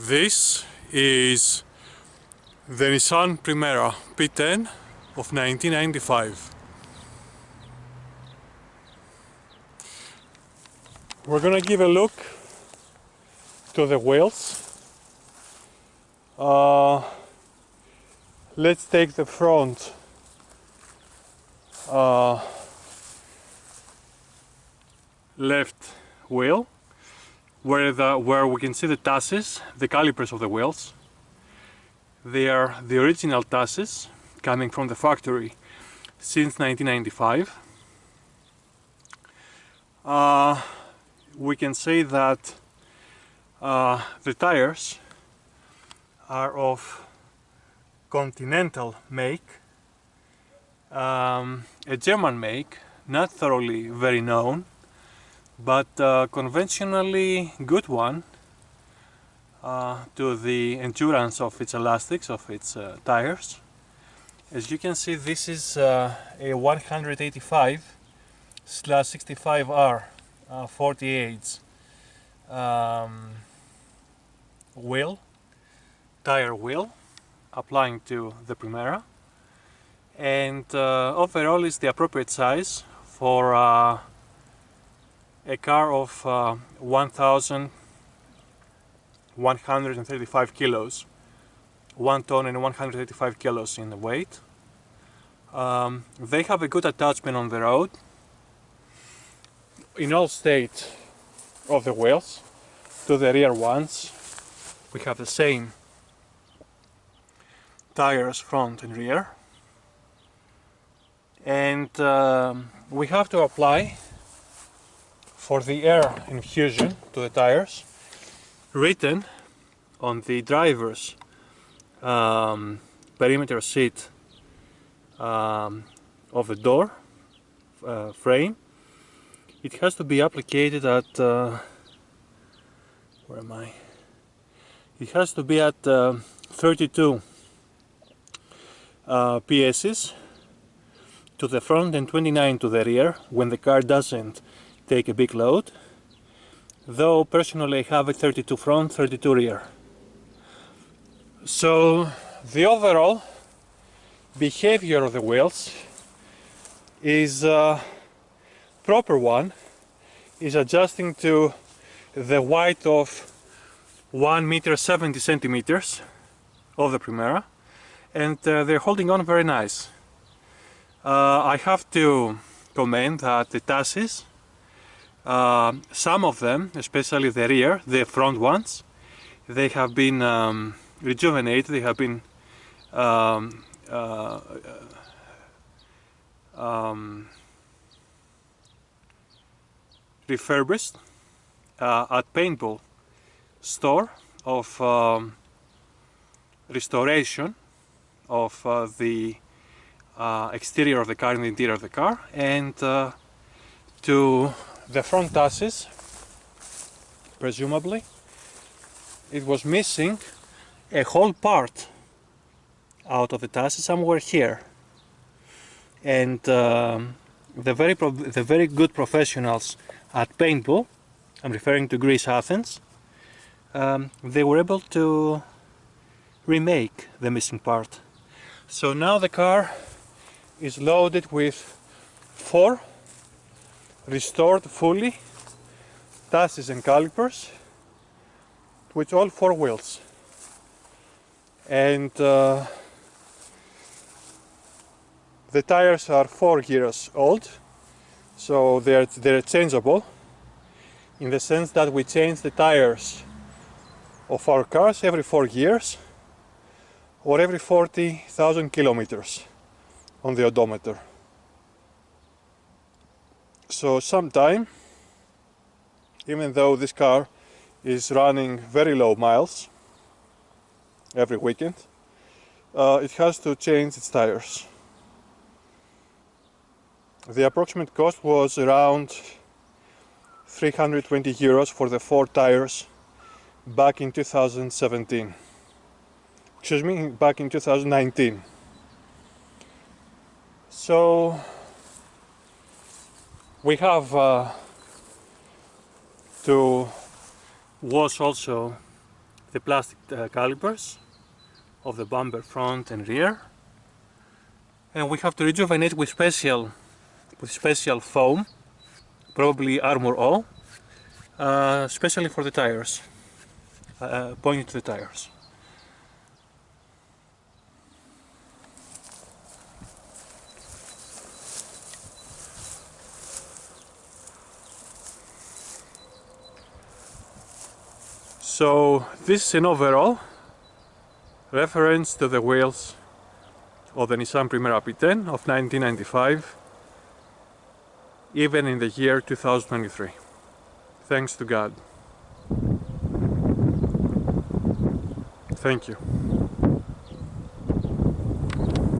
This is the Nissan Primera P10 of 1995. We're gonna give a look to the wheels. Let's take the front left wheel, where we can see the tasses, the calipers of the wheels. They are the original tasses coming from the factory since 1995. We can say that the tires are of Continental make, a German make, not thoroughly very known, but conventionally good one to the endurance of its elastics, of its tires. As you can see, this is a 185/65R 48 wheel, tire wheel, applying to the Primera, and overall is the appropriate size for a car of 1,135 kilos, 1 ton and 135 kilos in the weight. They have a good attachment on the road in all states of the wheels. To the rear ones we have the same tires, front and rear, and we have to apply for the air infusion to the tires, written on the driver's perimeter seat of the door frame. It has to be applied at It has to be at 32 PSs to the front and 29 to the rear when the car doesn't take a big load, though personally I have a 32 front, 32 rear. So the overall behavior of the wheels is proper one, is adjusting to the weight of 1.70 meters of the Primera, and they're holding on very nice. I have to comment that the tasses, some of them, especially the rear, the front ones, they have been rejuvenated, they have been refurbished at paintball store of restoration of the exterior of the car and the interior of the car, and to the front tasses, presumably it was missing a whole part out of the tasses somewhere here, and the very good professionals at paintball, I'm referring to Greece, Athens, they were able to remake the missing part. So now the car is loaded with 4 restored fully tasses and calipers with all 4 wheels, and the tires are 4 years old, so they're changeable, in the sense that we change the tires of our cars every 4 years or every 40,000 kilometers on the odometer. So sometime, even though this car is running very low miles every weekend, it has to change its tires. The approximate cost was around 320 euros for the 4 tires back in 2017. Excuse me, back in 2019. So we have to wash also the plastic calipers of the bumper front and rear, and we have to rejuvenate with special foam, probably Armor All, especially for the tires, pointing to the tires. So this is an overall reference to the wheels of the Nissan Primera P10 of 1995, even in the year 2023. Thanks to God. Thank you.